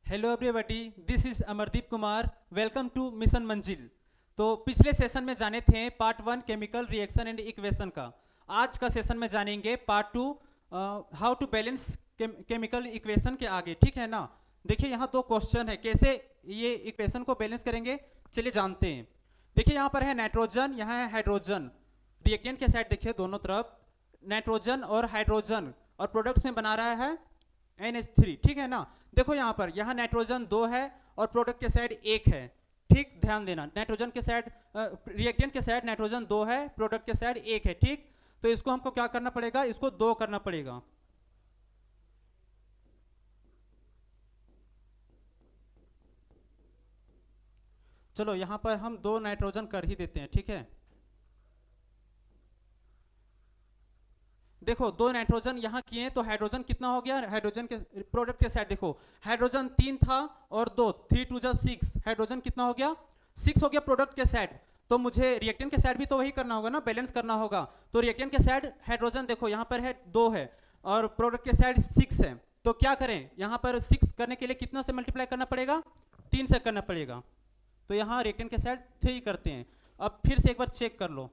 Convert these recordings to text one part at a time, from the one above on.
Hello everybody, this is Amardeep Kumar. Welcome to mission Manzil. तो पिछले session में जाने थे part one chemical reaction and equation का। आज का सेशन में जानेंगे part two, how to balance chemical equation के आगे। ठीक है ना। देखिए यहाँ दो क्वेश्चन है, कैसे ये इक्वेशन को बैलेंस करेंगे चलिए जानते हैं। देखिए यहाँ पर है नाइट्रोजन, यहाँ है हाइड्रोजन। रिएक्टेंट के साइड देखिए दोनों तरफ नाइट्रोजन और हाइड्रोजन, और प्रोडक्ट्स में बना रहा है NH3। ठीक है ना। देखो यहाँ पर यहाँ नाइट्रोजन 2 है और प्रोडक्ट के साइड 1 है। ठीक, ध्यान देना, नाइट्रोजन के साइड रिएक्टेंट के साइड नाइट्रोजन 2 है, प्रोडक्ट के साइड 1 है। ठीक, तो इसको हमको क्या करना पड़ेगा, इसको 2 करना पड़ेगा। चलो यहाँ पर हम 2 नाइट्रोजन कर ही देते हैं। ठीक है, देखो 2 नाइट्रोजन यहाँ किए तो हाइड्रोजन कितना हो गया, हाइड्रोजन के प्रोडक्ट के साइड देखो हाइड्रोजन 3 था और 2, 3 2 जा 6, हाइड्रोजन कितना हो गया, 6 हो गया प्रोडक्ट के साइड। तो मुझे रिएक्टेंट के साइड भी तो वही करना होगा ना, बैलेंस करना होगा। तो रिएक्टेंट के साइड हाइड्रोजन देखो यहाँ पर है 2 है और प्रोडक्ट के साइड 6 है। तो क्या करें, यहाँ पर 6 करने के लिए कितना से मल्टीप्लाई करना पड़ेगा, 3 से करना पड़ेगा। तो यहाँ रिएक्टेंट के साइड 3 करते हैं। अब फिर से एक बार चेक कर लो,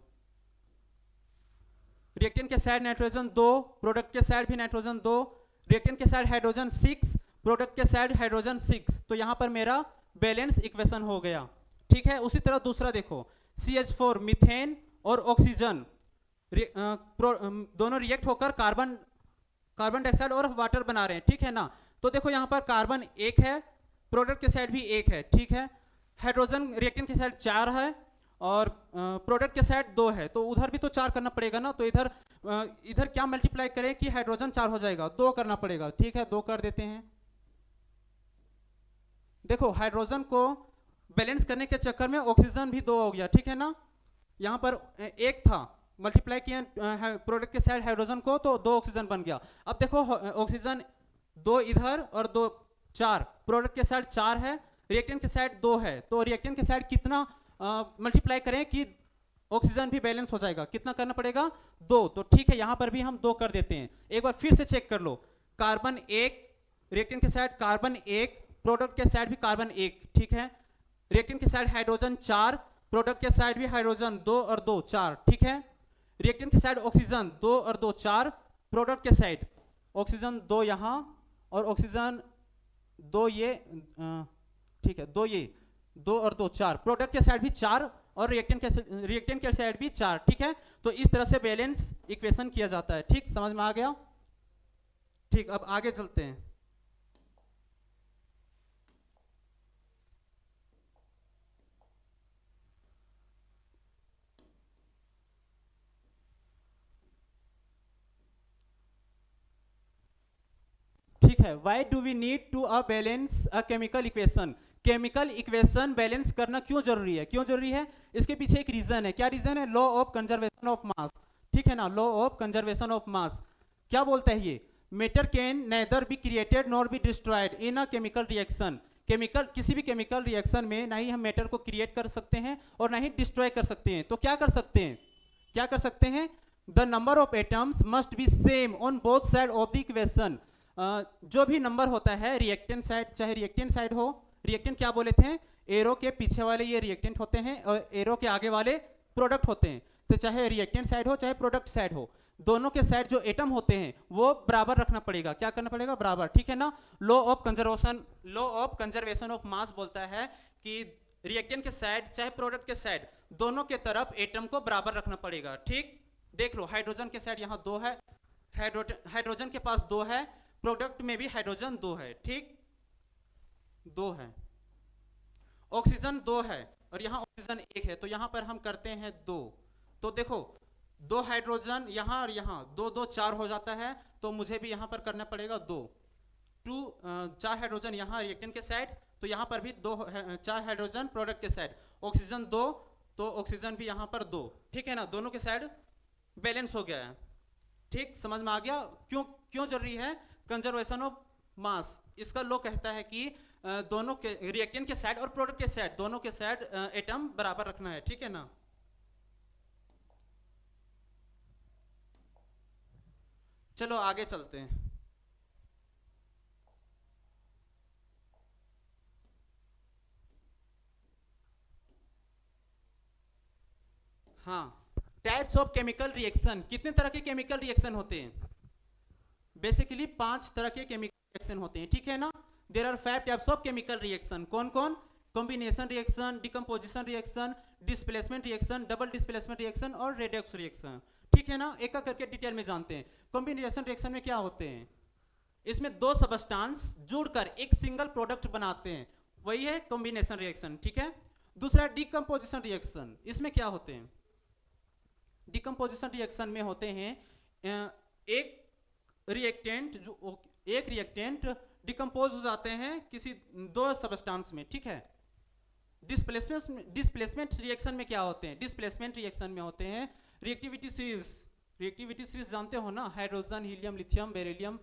रिएक्टेंट के साइड नाइट्रोजन 2, प्रोडक्ट के साइड भी नाइट्रोजन 2, रिएक्टेंट के साइड हाइड्रोजन 6, प्रोडक्ट के साइड हाइड्रोजन 6। तो यहाँ पर मेरा बैलेंस इक्वेशन हो गया। ठीक है, उसी तरह दूसरा देखो CH4 मीथेन और ऑक्सीजन दोनों रिएक्ट होकर कार्बन कार्बन डाइऑक्साइड और वाटर बना रहे हैं। ठीक है ना। तो देखो यहाँ पर कार्बन 1 है, प्रोडक्ट के साइड भी 1 है। ठीक है, हाइड्रोजन रिएक्टेंट के साइड 4 है और प्रोडक्ट के साइड 2 है, तो उधर भी तो 4 करना पड़ेगा ना। तो इधर इधर क्या मल्टीप्लाई करें कि हाइड्रोजन 4 हो जाएगा, 2 करना पड़ेगा। ठीक है, 2 कर देते हैं। देखो हाइड्रोजन को बैलेंस करने के चक्कर में ऑक्सीजन भी 2 हो गया। ठीक है ना। यहाँ पर 1 था, मल्टीप्लाई किया प्रोडक्ट के साइड हाइड्रोजन को तो 2 ऑक्सीजन बन गया। अब देखो ऑक्सीजन 2 इधर और 2 4, प्रोडक्ट के साइड 4 है, रिएक्टेंट के साइड 2 है। तो रिएक्टेंट के साइड कितना मल्टीप्लाई करें कि ऑक्सीजन भी बैलेंस हो जाएगा, कितना करना पड़ेगा, 2। तो ठीक है, यहाँ पर भी हम 2 कर देते हैं। एक बार फिर से चेक कर लो, कार्बन 1, रिएक्टेंट के साइड कार्बन 1, प्रोडक्ट के साइड भी कार्बन 1। ठीक है, रिएक्टेंट के साइड हाइड्रोजन 4, प्रोडक्ट के साइड भी हाइड्रोजन 2 और 2 4। ठीक है, रिएक्टेंट के साइड ऑक्सीजन 2 और 2 4, प्रोडक्ट के साइड ऑक्सीजन 2 यहाँ और ऑक्सीजन 2 ये, ठीक है 2 ये, 2 और 2 4, प्रोडक्ट के साइड भी 4 और रिएक्टेंट के साइड भी 4। ठीक है, तो इस तरह से बैलेंस इक्वेशन किया जाता है। ठीक, समझ में आ गया। ठीक, अब आगे चलते हैं। ठीक है, why do we need to balance a chemical equation. Chemical equation balance करना क्यों जरूरी है, क्यों जरूरी है, इसके पीछे एक रीजन है। क्या रीजन है, law of conservation of mass. ठीक है ना, law of conservation of mass क्या बोलता है ये, matter can nether be created nor be destroyed in a chemical reaction. Chemical किसी भी केमिकल रिएक्शन में ना ही हम मैटर को क्रिएट कर सकते हैं और ना ही डिस्ट्रॉय कर सकते हैं। तो क्या कर सकते हैं, क्या कर सकते हैं, the number of atoms must be same on both side of the equation. जो भी नंबर होता है रिएक्टेंट साइड, चाहे रिएक्टेंट साइड हो, रिएक्टेंट क्या बोले थे, एरो के पीछे वाले ये रिएक्टेंट होते हैं और एरो के आगे वाले प्रोडक्ट होते हैं। तो चाहे रिएक्टेंट साइड हो चाहे प्रोडक्ट साइड हो, दोनों के साइड जो एटम होते हैं वो बराबर रखना पड़ेगा। क्या करना पड़ेगा, बराबर। ठीक है ना। Law of conservation of mass बोलता है कि रिएक्टेंट के साइड चाहे प्रोडक्ट के साइड, दोनों के तरफ एटम को बराबर रखना पड़ेगा। ठीक, देख लो हाइड्रोजन के साइड यहाँ 2 है, हाइड्रोजन के पास 2 है, प्रोडक्ट में भी हाइड्रोजन 2 है। ठीक, 2 है, ऑक्सीजन 2 है और यहाँ ऑक्सीजन 1 है। तो यहाँ पर हम करते हैं 2। तो देखो 2 हाइड्रोजन यहाँ और यहाँ 2 2 4 हो जाता है, तो मुझे भी यहाँ पर करना पड़ेगा 2 2 4 हाइड्रोजन यहाँ रिएक्टेंट के साइड, तो यहाँ पर भी 2 4 हाइड्रोजन प्रोडक्ट के साइड, ऑक्सीजन 2, तो ऑक्सीजन भी यहाँ पर 2। ठीक है ना, दोनों के साइड बैलेंस हो गया है। ठीक, समझ में आ गया क्यों क्यों जरूरी है कंजर्वेशन ऑफ मास। इसका लॉ कहता है कि दोनों के रिएक्टेंट के साइड और प्रोडक्ट के साइड, दोनों के साइड एटम बराबर रखना है। ठीक है ना। चलो आगे चलते हैं। हाँ, टाइप्स ऑफ केमिकल रिएक्शन, कितने तरह के केमिकल रिएक्शन होते हैं? बेसिकली 5 तरह के केमिकल रिएक्शन होते हैं, ठीक है ना? There are 5 types of chemical reaction. कौन कौन? Combination reaction, decomposition reaction, displacement reaction, double displacement reaction और रेडॉक्स रिएक्शन, ठीक है ना? एक एक करके डिटेल में जानते हैं। कॉम्बिनेशन रिएक्शन में क्या होते हैं? इसमें दो सबस्टांस जुड़कर एक सिंगल प्रोडक्ट बनाते हैं, वही है कॉम्बिनेशन रिएक्शन, ठीक है? दूसरा डिकम्पोजिशन रिएक्शन, इसमें क्या होते हैं? डिकम्पोजिशन रिएक्शन में होते हैं एक रिएक्टेंट, जो एक रिएक्टेंट डिकम्पोज हो जाते हैं किसी दो सबस्टांस में, ठीक है? डिस्प्लेसमेंट रिएक्शन में क्या होते हैं? डिस्प्लेसमेंट रिएक्शन में होते हैं रिएक्टिविटी सीरीज। रिएक्टिविटी सीरीज जानते हो ना? Hydrogen, helium, lithium, beryllium,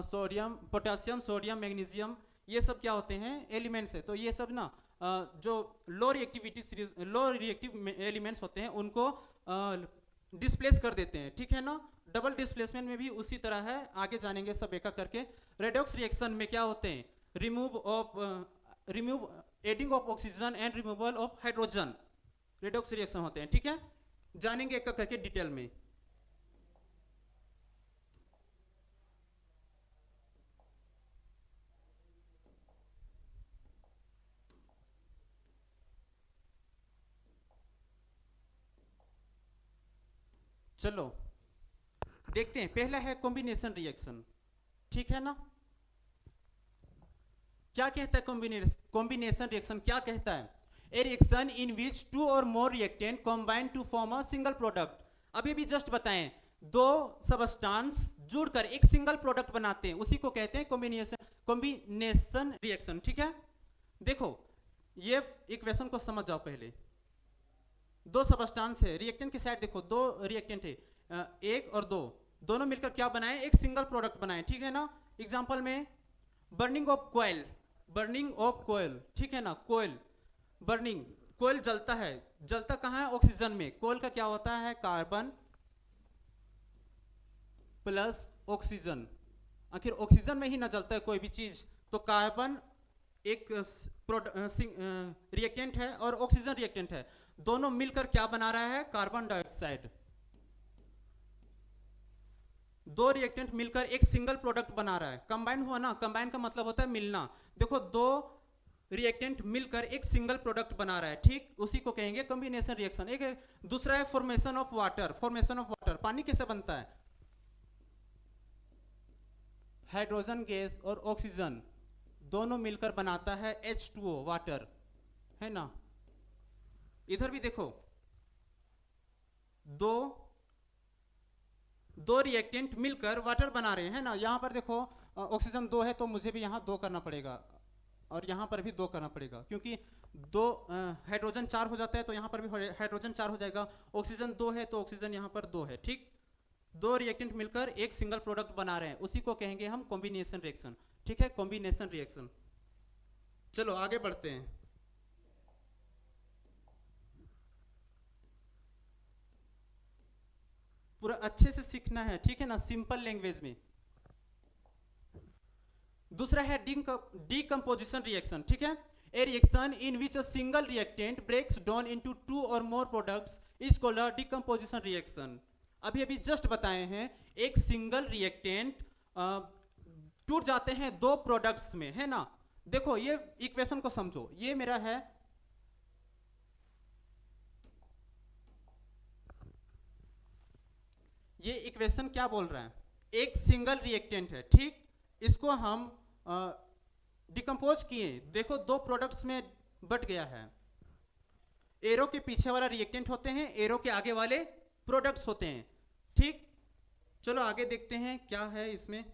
sodium, potassium, sodium, magnesium, ये सब क्या होते हैं? एलिमेंट्स है। तो ये सब ना जो लो reactivity series, low reactive elements होते हैं उनको डिस्प्लेस कर देते हैं, ठीक है ना? डबल डिस्प्लेसमेंट में भी उसी तरह है, आगे जानेंगे सब एक एक करके। रेडॉक्स रिएक्शन में क्या होते हैं? Remove adding of oxygen and removal of hydrogen, redox reaction होते हैं, ठीक है? जानेंगे एक एक करके डिटेल में। चलो देखते हैं, पहला है कॉम्बिनेशन रिएक्शन, ठीक है ना? क्या कहता है कॉम्बिनेशन रिएक्शन? क्या कहता है? A reaction in which two और more reactant combine to form a single product. अभी भी जस्ट बताएं, दो सबस्टांस जुड़कर एक सिंगल प्रोडक्ट बनाते हैं, उसी को कहते हैं कॉम्बिनेशन रिएक्शन, ठीक है? देखो ये इक्वेशन को समझ जाओ पहले। दो सबस्टांस है, रिएक्टेंट की साइड देखो, दो रिएक्टेंट है, एक और दो, दोनों मिलकर क्या बनाए? एक सिंगल प्रोडक्ट बनाए, ठीक है ना? एग्जांपल में बर्निंग ऑफ कोयल, बर्निंग ऑफ कोयल, ठीक है ना? कोयल बर्निंग, कोयल जलता है, जलता कहाँ है? ऑक्सीजन में। कोयल का क्या होता है? कार्बन प्लस ऑक्सीजन, आखिर ऑक्सीजन में ही ना जलता है कोई भी चीज, तो कार्बन एक रिएक्टेंट है और ऑक्सीजन रिएक्टेंट है, दोनों मिलकर क्या बना रहा है? Carbon dioxide. दो रिएक्टेंट मिलकर एक सिंगल प्रोडक्ट बना रहा है, कंबाइन हुआ ना? कंबाइन का मतलब होता है मिलना। देखो दो रिएक्टेंट मिलकर एक सिंगल प्रोडक्ट बना रहा है, ठीक? उसी को कहेंगे कॉम्बिनेशन रिएक्शन। एक दूसरा है formation of water. Formation of water, पानी कैसे बनता है? हाइड्रोजन गैस और ऑक्सीजन दोनों मिलकर बनाता है H2O, वाटर, है ना? इधर भी देखो, दो रिएक्टेंट मिलकर वाटर बना रहे हैं ना? यहां पर देखो ऑक्सीजन 2 है, तो मुझे भी यहां 2 करना पड़ेगा और यहां पर भी 2 करना पड़ेगा, क्योंकि दो हाइड्रोजन 4 हो जाता है, तो यहां पर भी हाइड्रोजन 4 हो जाएगा। ऑक्सीजन 2 है तो ऑक्सीजन यहां पर 2 है, ठीक? दो रिएक्टेंट मिलकर एक सिंगल प्रोडक्ट बना रहे हैं, उसी को कहेंगे हम कॉम्बिनेशन रिएक्शन, ठीक है? Combination reaction. चलो आगे बढ़ते हैं। पूरा अच्छे से सीखना है, ठीक है ना? सिंपल लैंग्वेज में। दूसरा है डीकंपोजिशन रिएक्शन, ठीक है? A reaction in which a single reactant breaks down into 2 or more products is called a decomposition reaction. अभी अभी जस्ट बताए हैं, एक सिंगल रिएक्टेंट टूट जाते हैं दो प्रोडक्ट्स में, है ना? देखो ये इक्वेशन को समझो, ये मेरा है ये इक्वेशन क्या बोल रहा है? एक सिंगल रिएक्टेंट है, ठीक? इसको हम डिकम्पोज किए, देखो दो प्रोडक्ट्स में बट गया है। एरो के पीछे वाला रिएक्टेंट होते हैं, एरो के आगे वाले प्रोडक्ट्स होते हैं, ठीक? चलो आगे देखते हैं क्या है इसमें।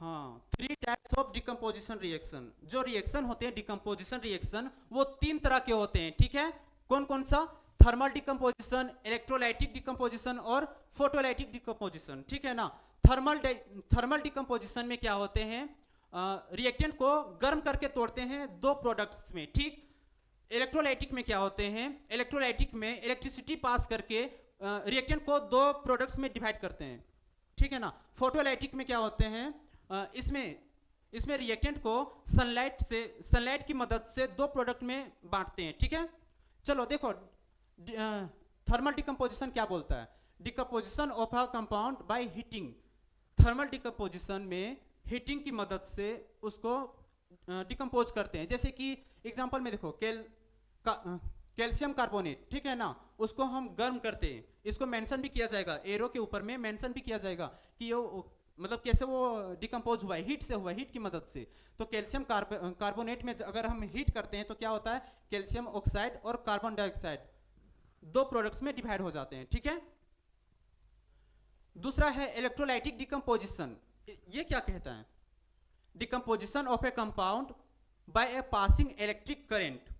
हाँ, 3 टाइप्स ऑफ डिकम्पोजिशन रिएक्शन। जो रिएक्शन होते हैं डिकम्पोजिशन रिएक्शन, वो 3 तरह के होते हैं, ठीक है? कौन कौन सा? थर्मल डिकम्पोजिशन, इलेक्ट्रोलाइटिक डिकम्पोजिशन और फोटोलाइटिक डिकम्पोजिशन, ठीक है ना? थर्मल डिकम्पोजिशन में क्या होते हैं? रिएक्टेंट को गर्म करके तोड़ते हैं दो प्रोडक्ट्स में, ठीक? इलेक्ट्रोलाइटिक में क्या होते हैं? इलेक्ट्रोलाइटिक में इलेक्ट्रिसिटी पास करके रिएक्टेंट को दो प्रोडक्ट्स में डिवाइड करते हैं, ठीक है ना। फोटोलाइटिक में क्या होते हैं, इसमें रिएक्टेंट को सनलाइट की मदद से दो प्रोडक्ट में बांटते हैं, ठीक है। चलो देखो, थर्मल डिकम्पोजिशन क्या बोलता है, decomposition of a compound by heating. Thermal decomposition में हीटिंग की मदद से उसको डिकम्पोज करते हैं। जैसे कि एग्जांपल में देखो, कैल्शियम कार्बोनेट, ठीक है ना, उसको हम गर्म करते हैं, इसको मेंशन भी किया जाएगा, एरो के ऊपर में मेंशन भी किया जाएगा कि वो मतलब कैसे वो डिकम्पोज हुआ है, हीट से हुआ है, हीट की मदद से। तो कैल्शियम कार्बोनेट में अगर हम हीट करते हैं तो क्या होता है, कैल्शियम ऑक्साइड और कार्बन डाइऑक्साइड दो प्रोडक्ट्स में डिवाइड हो जाते हैं, ठीक है। दूसरा है इलेक्ट्रोलाइटिक डिकम्पोजिशन। ये क्या कहता है, decomposition of A compound bye a passing electric current.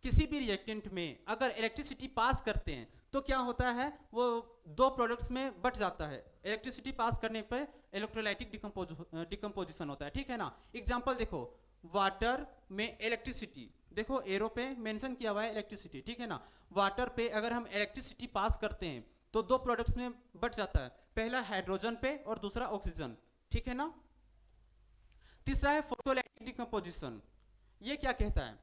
किसी भी रिएक्टेंट में अगर इलेक्ट्रिसिटी पास करते हैं तो क्या होता है, वो दो प्रोडक्ट्स में बट जाता है। इलेक्ट्रिसिटी पास करने पर इलेक्ट्रोलाइटिक डिकम्पोजिशन होता है, ठीक है ना। एग्जांपल देखो, वाटर में इलेक्ट्रिसिटी, देखो एरो पे मेंशन किया हुआ है इलेक्ट्रिसिटी, ठीक है ना। वाटर पे अगर हम इलेक्ट्रिसिटी पास करते हैं तो दो प्रोडक्ट्स में बट जाता है, पहला हाइड्रोजन पे और दूसरा ऑक्सीजन, ठीक है ना। तीसरा है फोटोलाइटिक डिकम्पोजिशन। ये क्या कहता है,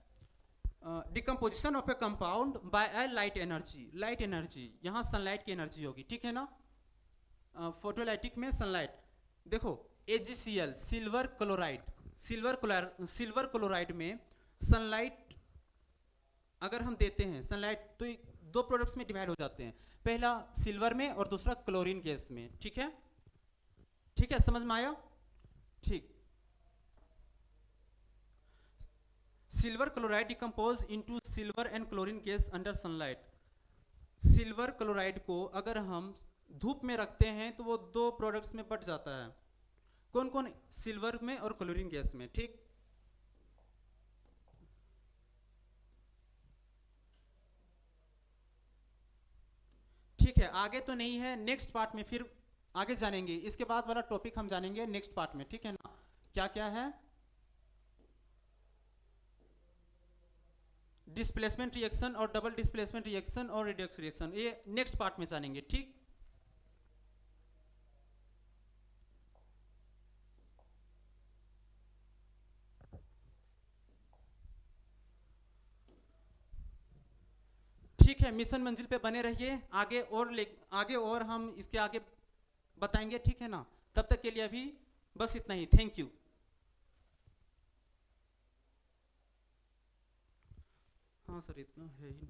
decomposition of A compound bye A light energy. Light energy, यहाँ सनलाइट की एनर्जी होगी, ठीक है ना। फोटोलाइटिक में सनलाइट, देखो AgCl silver chloride, silver chloride में सनलाइट अगर हम देते हैं सनलाइट तो दो प्रोडक्ट्स में डिवाइड हो जाते हैं, पहला सिल्वर में और दूसरा क्लोरीन गैस में, ठीक है। ठीक है, समझ में आया, ठीक। Silver chloride decompose into silver and chlorine gas under sunlight. Silver chloride को अगर हम धूप में रखते हैं तो वो दो प्रोडक्ट्स में बट जाता है, कौन कौन, सिल्वर में और क्लोरीन गैस में, ठीक। ठीक है, आगे तो नहीं है, नेक्स्ट पार्ट में फिर आगे जानेंगे, इसके बाद वाला टॉपिक हम जानेंगे नेक्स्ट पार्ट में, ठीक है ना। क्या क्या है, डिस्प्लेसमेंट रिएक्शन और डबल डिस्प्लेसमेंट रिएक्शन और रिडक्स रिएक्शन, ये नेक्स्ट पार्ट में जानेंगे, ठीक। ठीक है, मिशन मंजिल पे बने रहिए, आगे और हम इसके आगे बताएंगे, ठीक है ना। तब तक के लिए अभी बस इतना ही, थैंक यू। हाँ सर, इतना है ही।